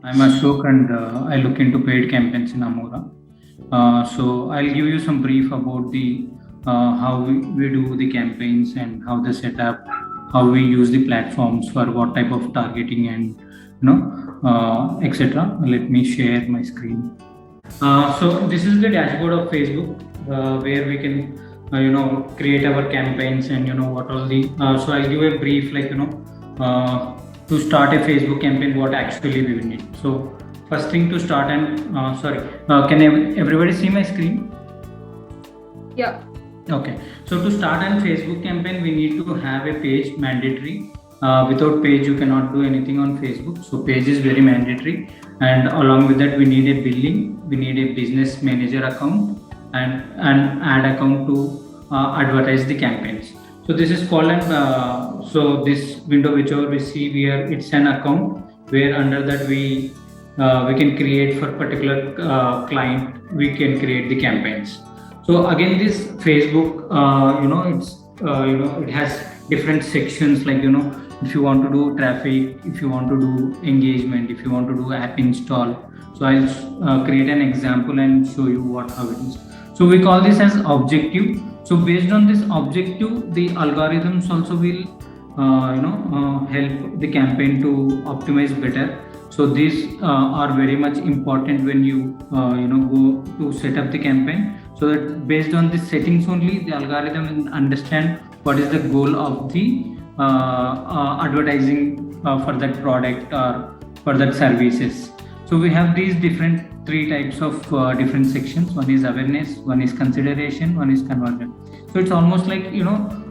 I'm Ashok and I look into paid campaigns in Amora. So I'll give you some brief about the how we do the campaigns and how they set up, how we use the platforms for what type of targeting and etc. Let me share my screen. So this is the dashboard of Facebook where we can create our campaigns and what all the so I'll give a brief to start a Facebook campaign what actually we will need. So first thing to start and sorry, can everybody see my screen? Yeah. Okay, so to start an Facebook campaign we need to have a page mandatory. Without page you cannot do anything on Facebook, so page is very mandatory, and along with that we need a billing, we need a business manager account and an ad account to advertise the campaigns. So this is called an so this window whichever we see here, it's an account where under that we can create for particular client, we can create the campaigns. So again this Facebook it has different sections, like if you want to do traffic, if you want to do engagement, if you want to do app install. So I'll create an example and show you how it is. So we call this as objective. So based on this objective, the algorithms also will help the campaign to optimize better. So these are very much important when you go to set up the campaign, so that based on the settings only the algorithm will understand what is the goal of the advertising for that product or for that services. So we have these different three types of different sections. One is awareness, one is consideration, one is conversion. So it's almost like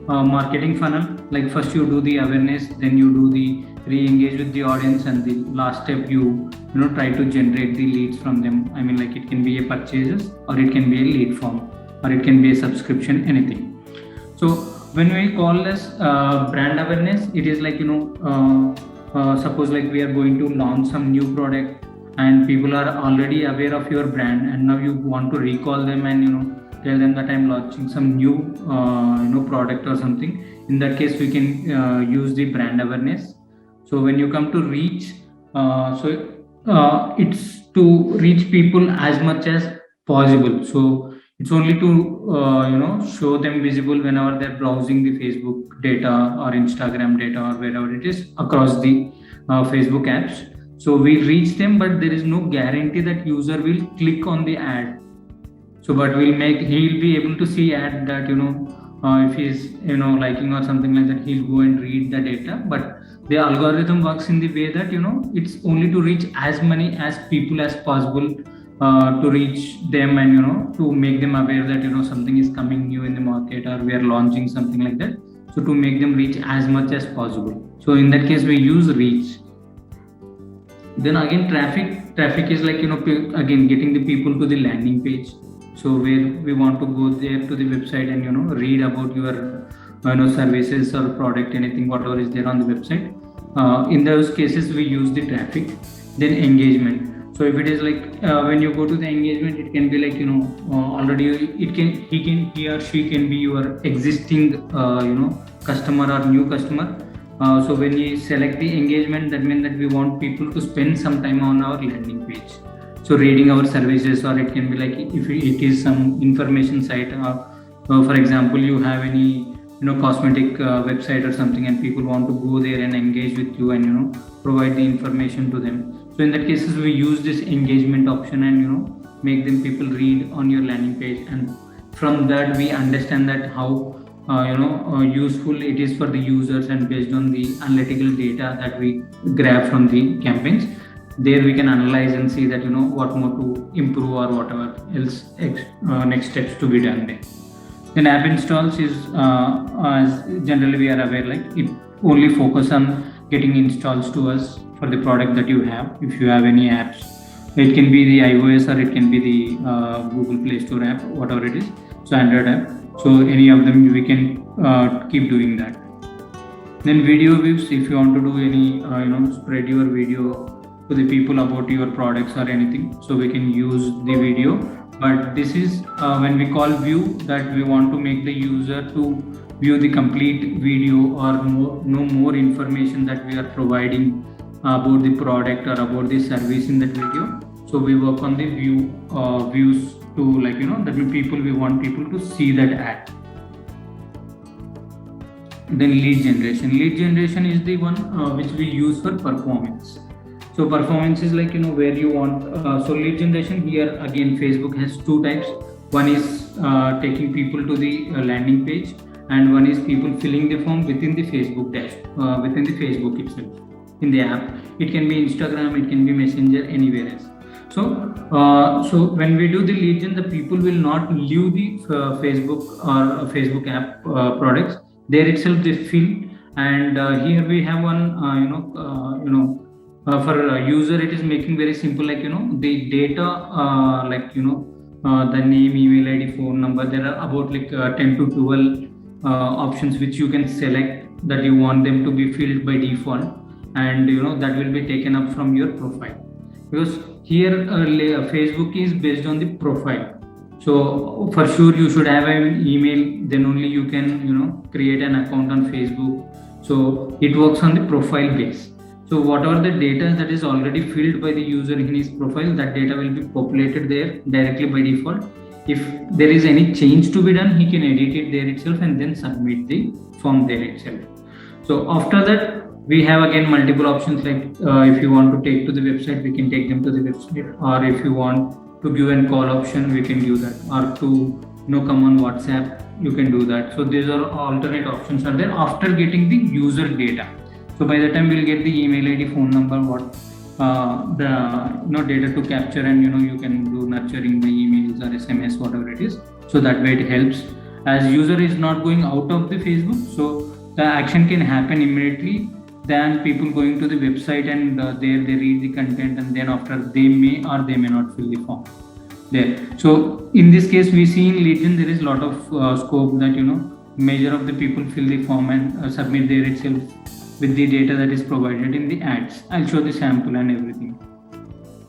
marketing funnel. Like first you do the awareness, then you do the re-engage with the audience, and the last step you try to generate the leads from them. I mean, like it can be a purchases, or it can be a lead form, or it can be a subscription, anything. So when we call this brand awareness, it is like suppose like we are going to launch some new product and people are already aware of your brand, and now you want to recall them and tell them that I'm launching some new product or something. In that case we can use the brand awareness. So when you come to reach, it's to reach people as much as possible. So it's only to show them visible whenever they're browsing the Facebook data or Instagram data or wherever it is across the Facebook apps. So we reach them, but there is no guarantee that user will click on the ad. So but he'll be able to see ad that if he's liking or something like that, he'll go and read the data. But the algorithm works in the way that it's only to reach as many as people as possible, to reach them and to make them aware that something is coming new in the market, or we are launching something like that. So to make them reach as much as possible, so in that case we use reach. Then again traffic is like again getting the people to the landing page. So where we want to go there to the website and read about your services or product, anything whatever is there on the website. In those cases we use the traffic. Then engagement. So if it is like when you go to the engagement, it can be like already he or she can be your existing customer or new customer. So when we select the engagement, that means that we want people to spend some time on our landing page, so reading our services. Or it can be like if it is some information site, for example you have any cosmetic website or something, and people want to go there and engage with you and provide the information to them. So in that cases we use this engagement option and make them people read on your landing page, and from that we understand that how useful it is for the users, and based on the analytical data that we grab from the campaigns, there we can analyze and see that what more to improve or whatever else next steps to be done there. Then app installs is as generally we are aware, like it only focus on getting installs to us for the product that you have. If you have any apps, it can be the iOS or it can be the Google Play Store app, whatever it is, so Android app. So any of them we can keep doing that. Then video views, if you want to do any spread your video to the people about your products or anything, so we can use the video. But this is when we call view, that we want to make the user to view the complete video or know more information that we are providing about the product or about the service in that video. So we work on the views to, like, that will people, we want people to see that ad. Then lead generation. Lead generation is the one which we use for performance. So performance is like, where you want, so lead generation here again, Facebook has two types. One is taking people to the landing page, and one is people filling the form within the Facebook dash, within the Facebook itself, in the app. It can be Instagram, it can be Messenger, anywhere else. So when we do the lead gen, the people will not leave the Facebook or Facebook app products. There itself they fill, and here we have one, for a user it is making very simple, like, the data, like, the name, email ID, phone number. There are about like 10 to 12 options which you can select that you want them to be filled by default, and that will be taken up from your profile, because here Facebook is based on the profile. So for sure you should have an email, then only you can create an account on Facebook. So it works on the profile base. So whatever the data that is already filled by the user in his profile, that data will be populated there directly by default. If there is any change to be done, he can edit it there itself and then submit the form there itself. So after that, we have again multiple options, like if you want to take to the website, we can take them to the website, or if you want to give a call option, we can do that, or to come on WhatsApp, you can do that. So these are alternate options are there after getting the user data. So by the time we'll get the email ID, phone number, what the data to capture, and you can do nurturing the emails or SMS, whatever it is. So that way it helps. As user is not going out of the Facebook, so the action can happen immediately than people going to the website, and there they read the content, and then after they may or they may not fill the form there. So in this case, we see in lead gen there is a lot of scope that major of the people fill the form and submit there itself with the data that is provided in the ads. I'll show the sample and everything.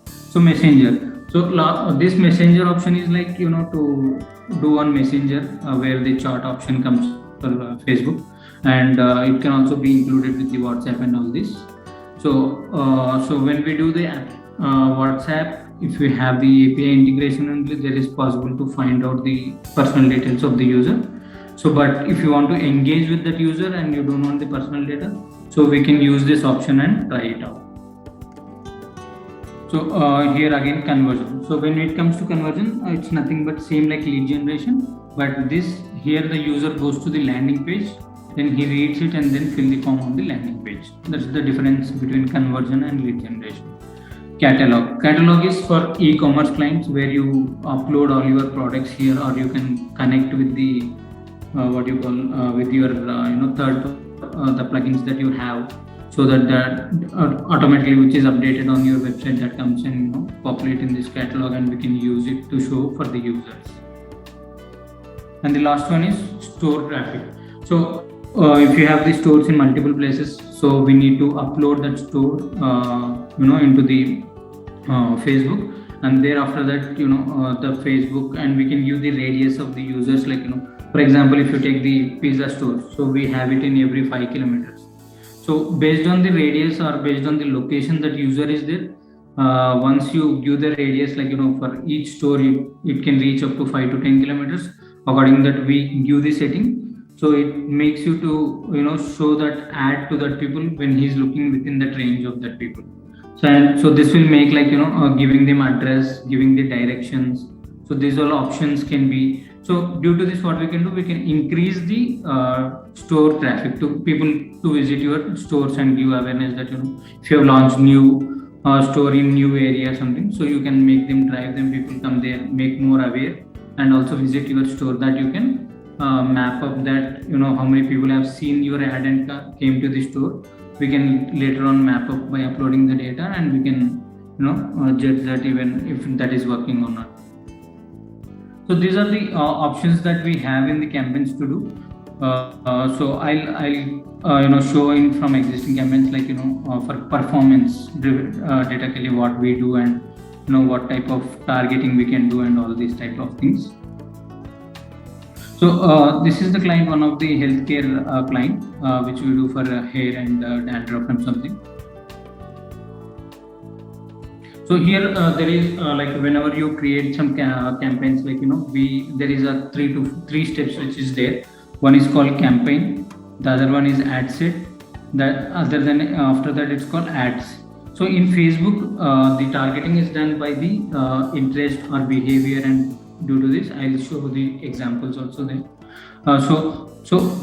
So Messenger. So this Messenger option is like to do on Messenger where the chat option comes for Facebook, and it can also be included with the WhatsApp and all this. So when we do the WhatsApp, if we have the API integration only, there is possible to find out the personal details of the user. So but if you want to engage with that user and you don't want the personal data, so we can use this option and try it out. So here again, conversion. So when it comes to conversion, it's nothing but same like lead generation, but this here the user goes to the landing page, then he reads it and then fill the form on the landing page. That's the difference between conversion and lead generation. Catalog. Catalog is for e-commerce clients, where you upload all your products here, or you can connect with the what you call with your the plugins that you have, so that automatically, which is updated on your website, that comes and populate in this catalog, and we can use it to show for the users. And the last one is store traffic. So if you have the stores in multiple places, so we need to upload that store into the Facebook, and thereafter that the Facebook, and we can use the radius of the users, like for example, if you take the pizza store, so we have it in every 5 kilometers. So based on the radius or based on the location that user is there, once you give the radius, like for each store, it can reach up to 5 to 10 kilometers. According that we give the setting, so it makes you to show that ad to that people when he's looking within that range of that people. So this will make like giving them address, giving the directions. So these all options can be. So due to this, what we can do, we can increase the store traffic to people to visit your stores and give awareness that if you have launched new store in new area or something, so you can make them, drive them, people come there, make more aware, and also visit your store, that you can map up that how many people have seen your ad and came to the store. We can later on map up by uploading the data, and we can judge that even if that is working or not. So these are the options that we have in the campaigns to do. So I'll show in from existing campaigns, like for performance data kelly what we do, and what type of targeting we can do, and all these type of things. So this is the client, one of the healthcare client which we do for hair and dandruff and something. So here there is like whenever you create some campaigns, like there is a three steps which is there. One is called campaign, the other one is ad set, that other than after that it's called ads. So in Facebook, the targeting is done by the interest or behavior, and due to this I'll show the examples also there.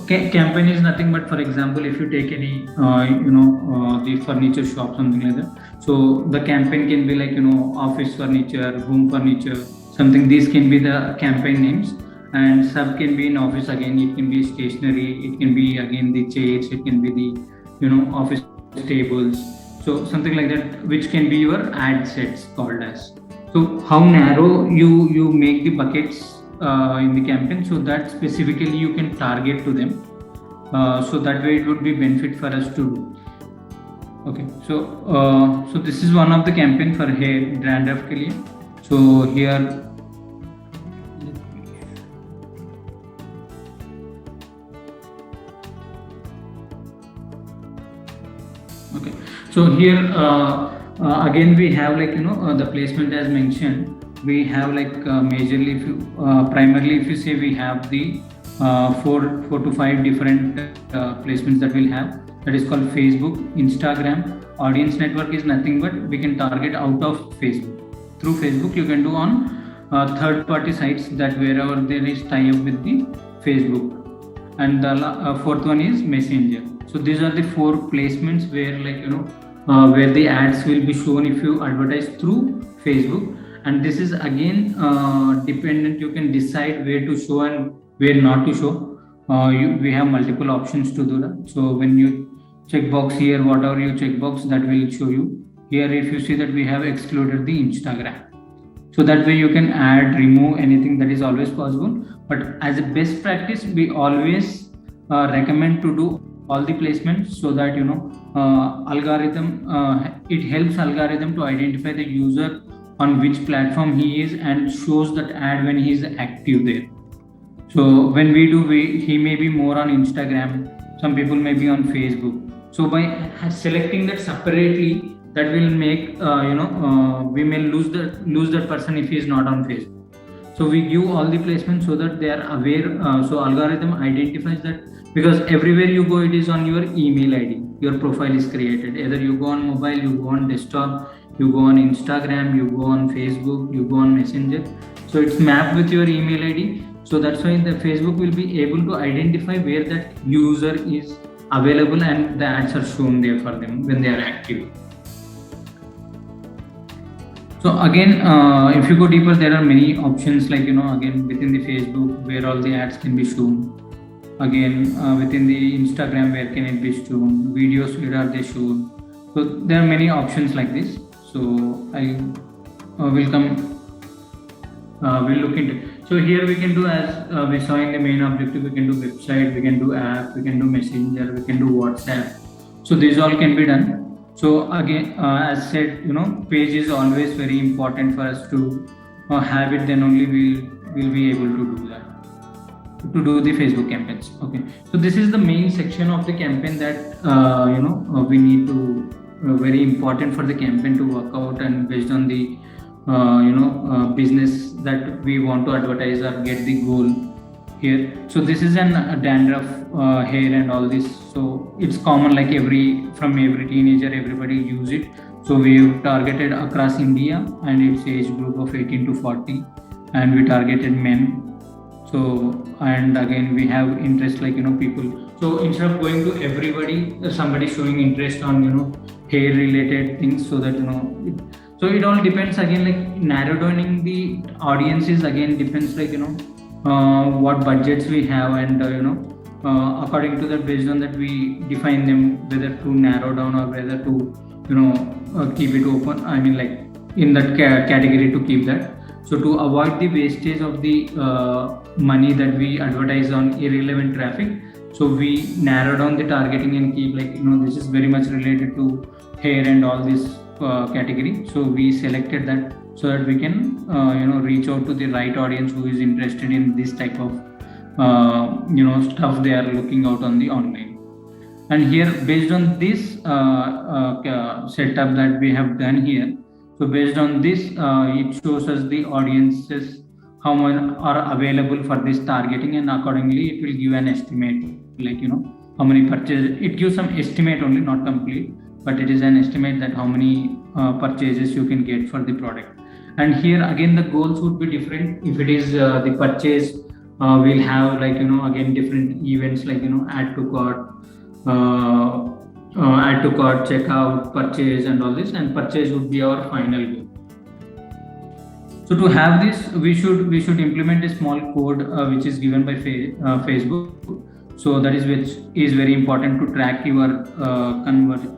Campaign is nothing but, for example, if you take any the furniture shop, something like that. So the campaign can be like office furniture, home furniture, something. These can be the campaign names. And sub can be in office, again it can be stationery, it can be again the chairs, it can be the office tables. So something like that, which can be your ad sets called as. So how narrow you make the buckets in the campaign, so that specifically you can target to them. So that way it would be benefit for us to do. Okay, so this is one of the campaign for hair dandruff ke liye. So here okay, so here again we have like the placement as mentioned. We have like majorly, if you primarily if you say, we have the 4 to 5 different placements that we'll have. That is called Facebook, Instagram. Audience network is nothing but we can target out of Facebook. Through Facebook you can do on third party sites, that wherever there is tie up with the Facebook. And the fourth one is Messenger. So these are the 4 placements where like where the ads will be shown if you advertise through Facebook. And this is again dependent, you can decide where to show and where not to show. We have multiple options to do that. So when you check box here, whatever you check box, that will show you. Here if you see that we have excluded the Instagram, so that way you can add, remove anything, that is always possible. But as a best practice, we always recommend to do all the placements, so that algorithm, it helps algorithm to identify the user on which platform he is and shows that ad when he is active there. So when we do, he may be more on Instagram, some people may be on Facebook. So by selecting that separately, that will make we may lose that person if he is not on Facebook. So we give all the placements so that they are aware. So algorithm identifies that, because everywhere you go, it is on your email ID. Your profile is created. Either you go on mobile, you go on desktop, you go on Instagram, you go on Facebook, you go on Messenger. So it's mapped with your email ID. So that's why the Facebook will be able to identify where that user is available, and the ads are shown there for them when they are active. So again, if you go deeper, there are many options, like again within the Facebook, where all the ads can be shown. Again within the Instagram, where can it be shown, videos, where are they shown. So there are many options like this. So I will come, we'll look into. So here we can do, as we saw in the main objective, we can do website, we can do app, we can do Messenger, we can do WhatsApp. So these all can be done. So again, as said, page is always very important for us to have it. Then only we'll be able to do that, to do the Facebook campaigns. Okay, so this is the main section of the campaign that we need to very important for the campaign to work out, and based on the business that we want to advertise or get the goal here. So this is an dandruff hair and all this. So it's common, like from every teenager, everybody use it. So we've targeted across India, and its age group of 18 to 40, and we targeted men. So, and again we have interest, like people. So instead of going to everybody, somebody showing interest on hair related things, so that so it all depends, again, like narrow downing the audiences, again depends, like what budgets we have, and according to that, based on that, we define them whether to narrow down or whether to keep it open. I mean, like in that category, to keep that. So to avoid the wastage of the money that we advertise on irrelevant traffic, so we narrow down the targeting and keep, like this is very much related to hair and all this category. So we selected that, so that we can reach out to the right audience who is interested in this type of stuff they are looking out on the online. And here, based on this setup that we have done here, So based on this, it shows us the audiences how many are available for this targeting, and accordingly it will give an estimate, like how many purchases. It gives some estimate only, not complete, but it is an estimate that how many purchases you can get for the product. And here again the goals would be different. If it is the purchase, we'll have like again different events, like add to cart, add to cart, checkout, purchase, and all this. And purchase would be our final goal. So to have this, we should implement a small code which is given by Facebook. So that is which is very important to track your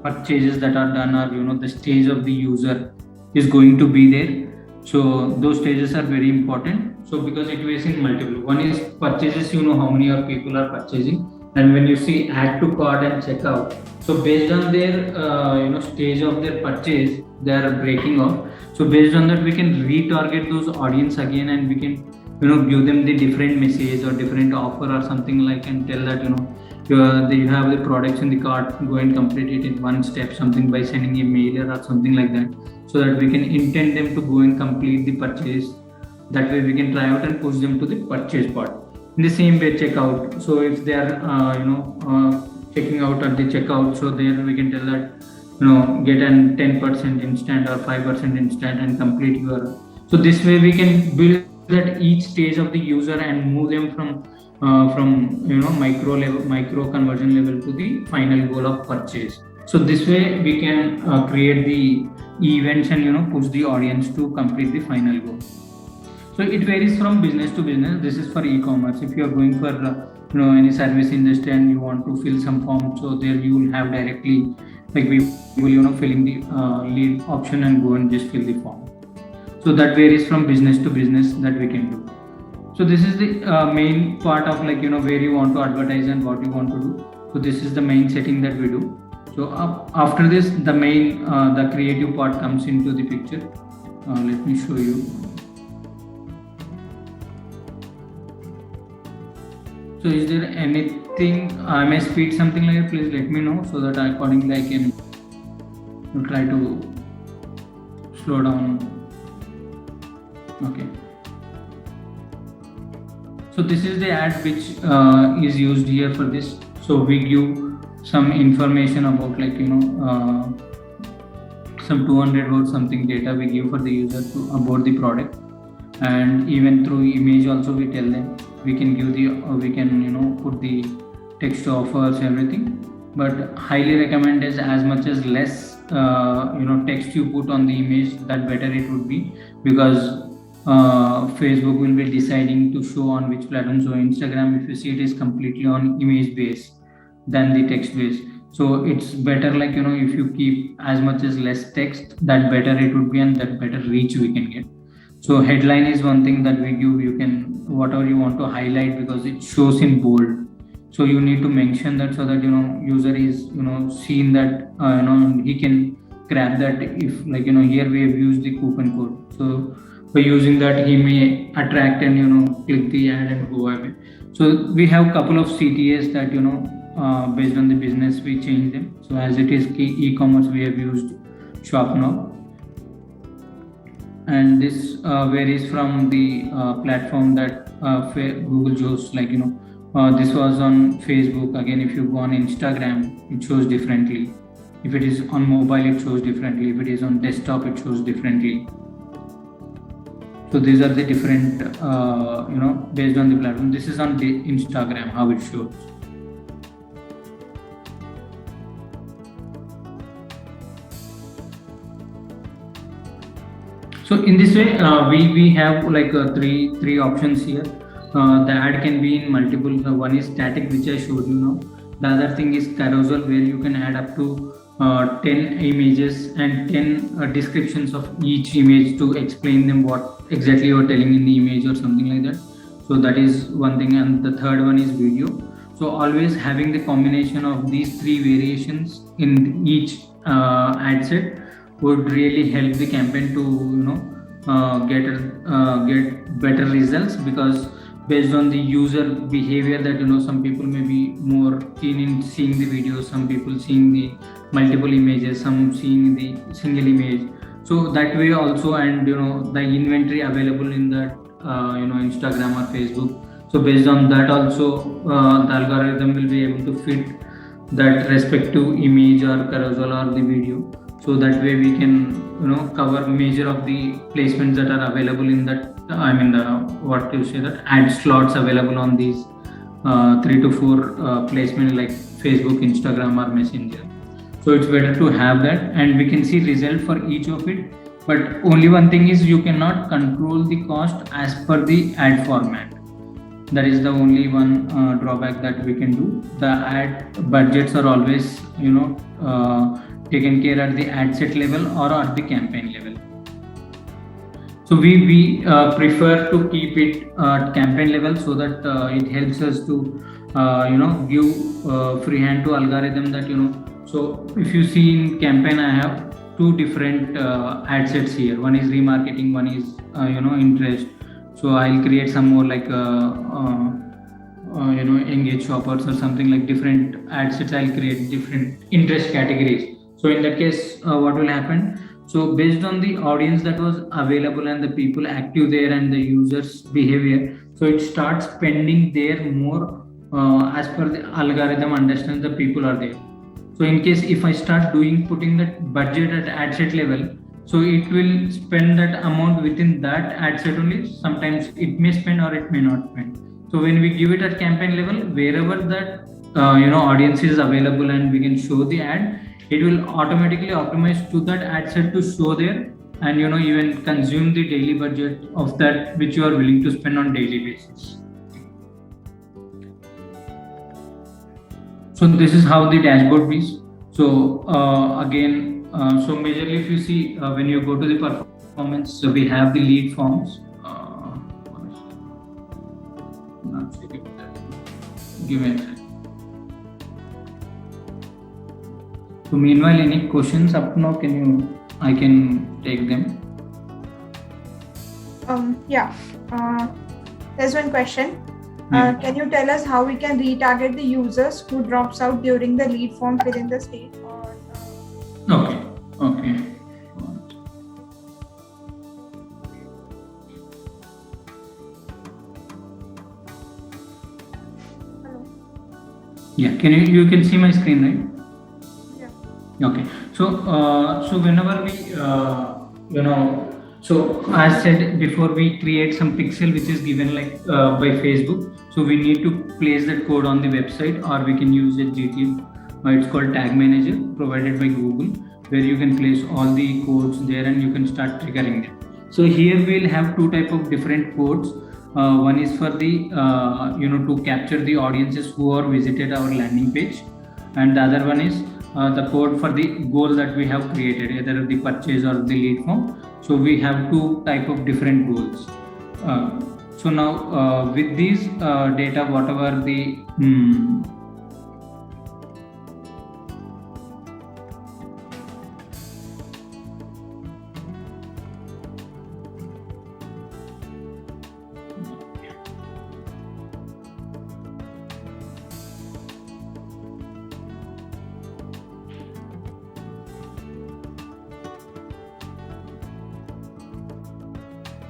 purchases that are done, or the stage of the user is going to be there. So those stages are very important. So because it varies in multiple. One is purchases, how many of people are purchasing, and when you see add to cart and checkout, so based on their stage of their purchase, they are breaking off. So based on that, we can retarget those audience again, and we can give them the different message or different offer or something like, and tell that you have the products in the cart, go and complete it in one step, something by sending a mailer or something like that, so that we can intend them to go and complete the purchase. That way we can try out and push them to the purchase part. In the same way, checkout. So if they are checking out at the checkout, so there we can tell that get an 10% instant or 5% instant and complete your. So this way we can build that each stage of the user and move them from micro conversion level to the final goal of purchase. So this way we can create the events and push the audience to complete the final goal. So it varies from business to business. This is for e-commerce. If you are going for any service industry and you want to fill some form, so there you will have directly, like we will filling the lead option and go and just fill the form. So that varies from business to business that we can do. So this is the main part of where you want to advertise and what you want to do. So this is the main setting that we do. So after this, the main the creative part comes into the picture. Let me show you. So is there anything I may speed something like that? Please let me know, so that accordingly I can try to slow down. Okay. So this is the ad which is used here for this. So we give some information about some 200 words something data we give for the user about the product, and even through image also we tell them. We can give we can put the text offers, everything, but highly recommend is as much as less text you put on the image, that better it would be, because Facebook will be deciding to show on which platform. So Instagram, if you see, it is completely on image base than the text base. So it's better if you keep as much as less text, that better it would be, and that better reach we can get. So headline is one thing that we give. You can whatever you want to highlight, because it shows in bold. So you need to mention that, so that user is seen that he can grab that. If here we have used the coupon code, so by using that he may attract and click the ad and go away. So we have couple of CTAs that based on the business we change them. So as it is e-commerce, we have used Shop Now. And this varies from the platform that Google shows, this was on Facebook. Again, if you go on Instagram, it shows differently. If it is on mobile, it shows differently. If it is on desktop, it shows differently. So these are the different based on the platform. This is on the Instagram, how it shows. So in this way, we have three options here. The ad can be in multiple. One is static, which I showed you now. The other thing is carousel, where you can add up to 10 images and 10 descriptions of each image to explain them what exactly you are telling in the image or something like that. So that is one thing. And the third one is video. So always having the combination of these three variations in each ad set would really help the campaign to get better results, because based on the user behavior, that some people may be more keen in seeing the video, some people seeing the multiple images, some seeing the single image. So that way also, and the inventory available in that Instagram or Facebook. So based on that also, the algorithm will be able to fit that respective image or carousel or the video. So that way we can cover major of the placements that are available in that. I mean the what you say that ad slots available on these 3 to 4 placement like Facebook, Instagram, or Messenger. So it's better to have that, and we can see result for each of it. But only one thing is you cannot control the cost as per the ad format. That is the only one drawback that we can do. The ad budgets are always taken care at the ad set level or at the campaign level. So we prefer to keep it at campaign level so that it helps us to give free hand to algorithm that So if you see in campaign, I have two different ad sets here. One is remarketing, one is interest. So I'll create some more like engage shoppers or something like different ad sets. I'll create different interest categories. So in that case, what will happen? So based on the audience that was available and the people active there and the users behavior, so it starts spending there more as per the algorithm understands the people are there. So in case if I start putting that budget at ad set level, so it will spend that amount within that ad set only. Sometimes it may spend or it may not spend. So when we give it at campaign level, wherever that audience is available and we can show the ad, it will automatically optimize to that ad set to show there, and even consume the daily budget of that which you are willing to spend on daily basis. So this is how the dashboard is. So again, so majorly if you see when you go to the performance, so we have the lead forms. Give me a second. So meanwhile, any questions up now? I can take them. Yeah. There's one question. Can you tell us how we can retarget the users who drops out during the lead form within the stage? Okay. Hello. Yeah. You can see my screen, right? Yeah. Okay. So whenever we so as said before, we create some pixel which is given like by Facebook. So we need to place that code on the website, or we can use a GTM. It's called Tag Manager provided by Google, where you can place all the codes there and you can start triggering them. So here we'll have two type of different codes. One is for the to capture the audiences who are visited our landing page, and the other one is the code for the goal that we have created, either the purchase or the lead form. So we have two type of different goals. So now with these data, whatever the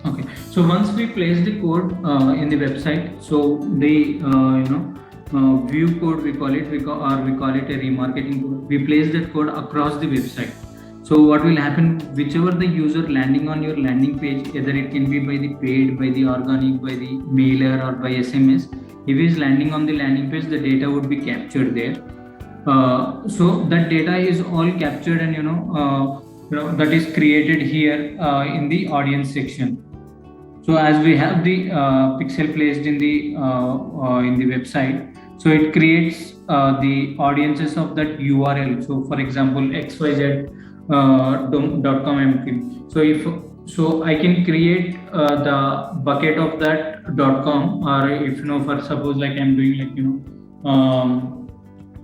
Okay, so once we place the code in the website, so the view code we call it, or we call it a remarketing code. We place that code across the website. So what will happen? Whichever the user landing on your landing page, either it can be by the paid, by the organic, by the mailer, or by SMS. If he is landing on the landing page, the data would be captured there. So that data is all captured, and that is created here in the audience section. So as we have the pixel placed in the website, so it creates the audiences of that URL. So for example, xyz.com. So I can create the bucket of that .com, or if for suppose like I'm doing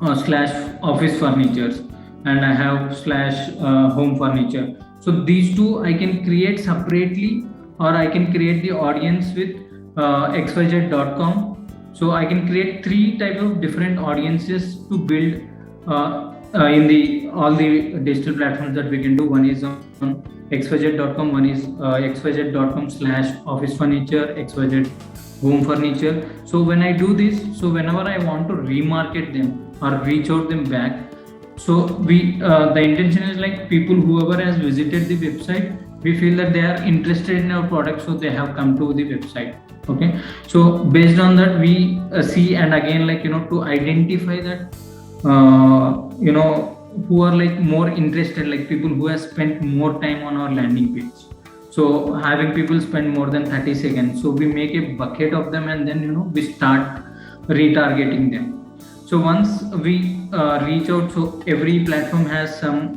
like slash office furnitures, and I have slash home furniture. So these two I can create separately, or I can create the audience with xyz.com. So I can create three type of different audiences to build in the all the digital platforms that we can do. One is on xyz.com, one is xyz.com/office furniture, xyz home furniture. So when I do this, so whenever I want to remarket them or reach out them back, so we the intention is like people whoever has visited the website, we feel that they are interested in our product, so they have come to the website. Okay, so based on that we see, and again, like, to identify that who are like more interested, like people who have spent more time on our landing page. So having people spend more than 30 seconds, so we make a bucket of them, and then we start retargeting them. So once we reach out, so every platform has some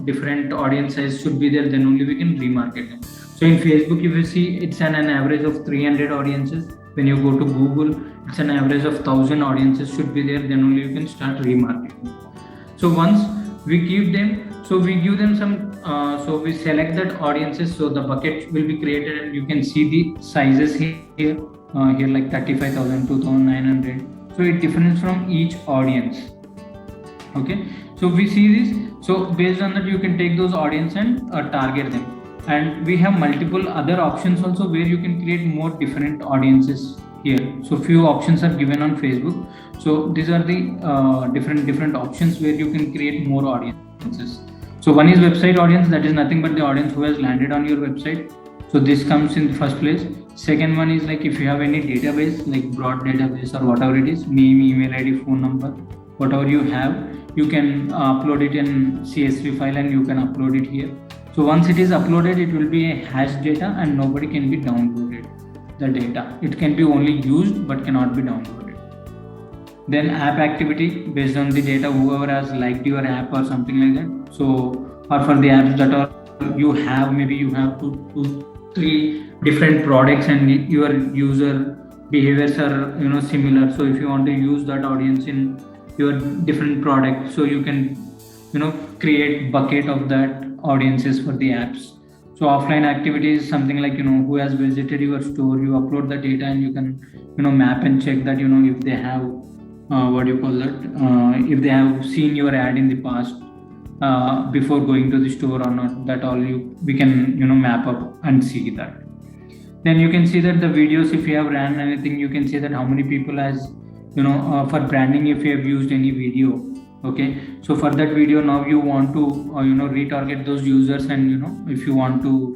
different audience size should be there, then only we can remarket them. So in Facebook, if you see, it's an average of 300 audiences. When you go to Google, it's an average of 1000 audiences should be there, then only you can start remarketing. So once we give them, so we give them some, so we select that audiences, so the bucket will be created, and you can see the sizes here, like 35,000, 2,900. So it differs from each audience. Okay, so we see this. So based on that, you can take those audience and target them. And we have multiple other options also where you can create more different audiences here. So few options are given on Facebook. So these are the different options where you can create more audiences. So one is website audience, that is nothing but the audience who has landed on your website. So this comes in the first place. Second one is like if you have any database, like broad database or whatever it is, name, email ID, phone number, whatever you have, you can upload it in CSV file and you can upload it here. So once it is uploaded, it will be a hash data and nobody can be downloaded the data. It can be only used but cannot be downloaded. Then app activity, based on the data, whoever has liked your app or something like that. So, or for the apps that are you have, maybe you have two, three different products and your user behaviors are similar. So if you want to use that audience in your different product, so you can create bucket of that audiences for the apps. So offline activities, something like who has visited your store, you upload the data and you can map and check that if they have if they have seen your ad in the past before going to the store or not, that all we can map up and see that. Then you can see that the videos, if you have ran anything, you can see that how many people has for branding, if you have used any video. Okay, so for that video, now you want to retarget those users, and if you want to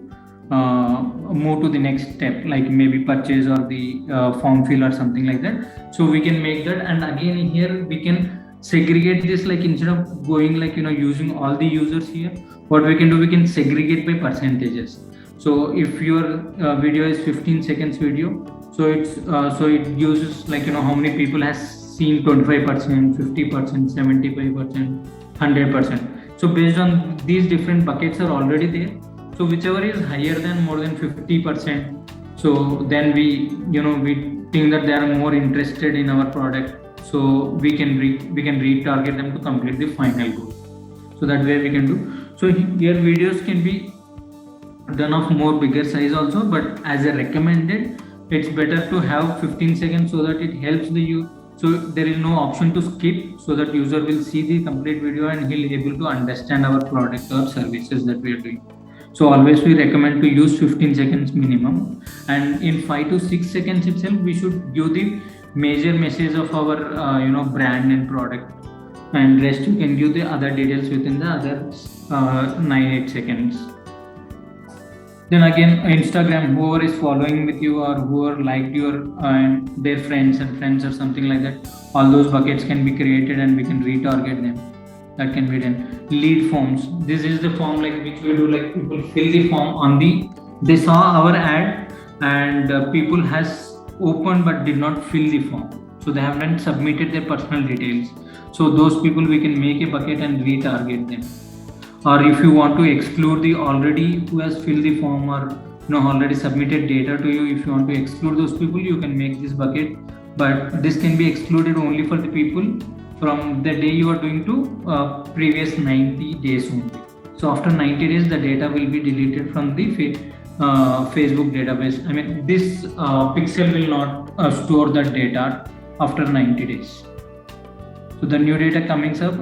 move to the next step, like maybe purchase or the form fill or something like that, so we can make that. And again here we can segregate this, like instead of going like using all the users here, what we can do, we can segregate by percentages. So if your video is 15 seconds video, so it's so it uses like how many people has seen 25%, 50%, 75%, 100%. So based on these different buckets are already there. So whichever is higher than more than 50%, so then we we think that they are more interested in our product. So we can retarget them to complete the final goal. So that way we can do. So here videos can be done of more bigger size also, but as a recommended, it's better to have 15 seconds so that it helps the you. So there is no option to skip, so that user will see the complete video and he'll be able to understand our product or services that we are doing. So always we recommend to use 15 seconds minimum, and in 5 to 6 seconds itself we should give the major message of our brand and product, and rest you can give the other details within the other 9-8 seconds. Then again, Instagram, whoever is following with you or whoever liked your their friends or something like that, all those buckets can be created and we can retarget them. That can be done. Lead forms. This is the form like which we do, like people fill the form on they saw our ad and people has opened but did not fill the form. So they haven't submitted their personal details. So those people we can make a bucket and retarget them. Or if you want to exclude the already who has filled the form or already submitted data to you, if you want to exclude those people, you can make this bucket. But this can be excluded only for the people from the day you are doing to previous 90 days only. So after 90 days, the data will be deleted from the Facebook database. I mean, this pixel will not store that data after 90 days. So the new data coming up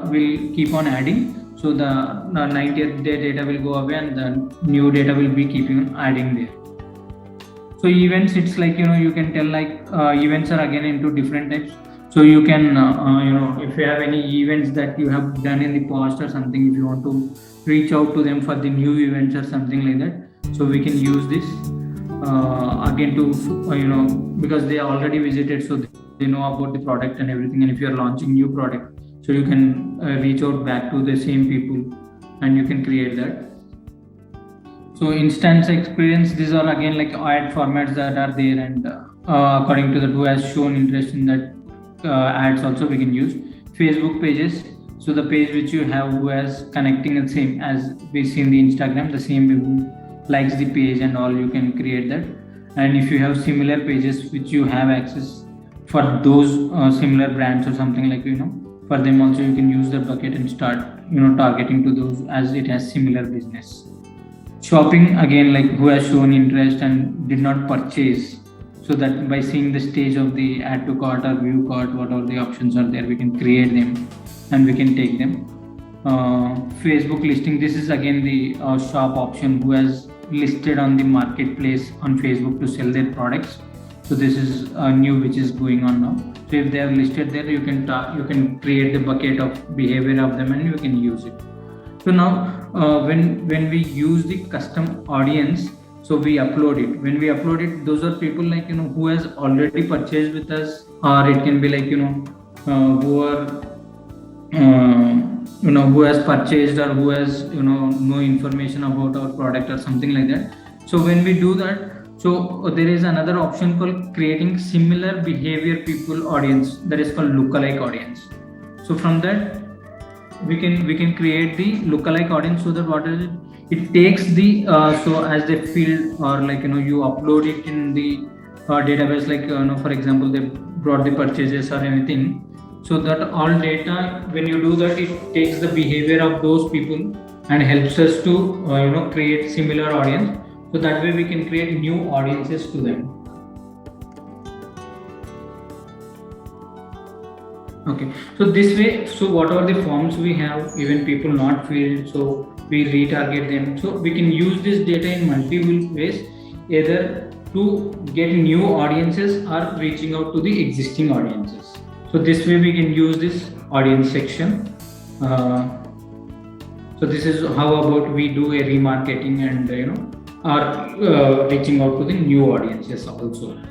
will keep on adding. So the 90th day data will go away and the new data will be keeping adding there. So events, it's like, you can tell like events are again into different types. So you can, if you have any events that you have done in the past or something, if you want to reach out to them for the new events or something like that, so we can use this again to, because they already visited, so they know about the product and everything. And if you are launching new product, so you can reach out back to the same people and you can create that. So instance experience, these are again like ad formats that are there, and according to that who has shown interest in that ads also we can use. Facebook pages, so the page which you have who has connecting the same as we see in the Instagram, the same who likes the page and all, you can create that. And if you have similar pages which you have access for those similar brands or something like, for them also you can use the bucket and start targeting to those as it has similar business. Shopping, again, like who has shown interest and did not purchase, so that by seeing the stage of the add to cart or view cart, whatever the options are there, we can create them and we can take them. Facebook listing, this is again the shop option who has listed on the marketplace on Facebook to sell their products. So this is new which is going on now. So if they are listed there, you can create the bucket of behavior of them and you can use it. So now when we use the custom audience, so we upload it. When we upload it, those are people like who has already purchased with us, or it can be like who are who has purchased or who has no information about our product or something like that. So when we do that, so there is another option called creating similar behavior people audience, that is called lookalike audience. So from that we can create the lookalike audience, so that what is it? It takes the so as they field, or like you upload it in the database, like for example they brought the purchases or anything. So that all data, when you do that, it takes the behavior of those people and helps us to create similar audience. So that way we can create new audiences to them. Okay, so this way, so whatever the forms we have, even people not filled, so we retarget them. So we can use this data in multiple ways, either to get new audiences or reaching out to the existing audiences. So this way we can use this audience section. So this is how about we do a remarketing and or reaching out to the new audiences also.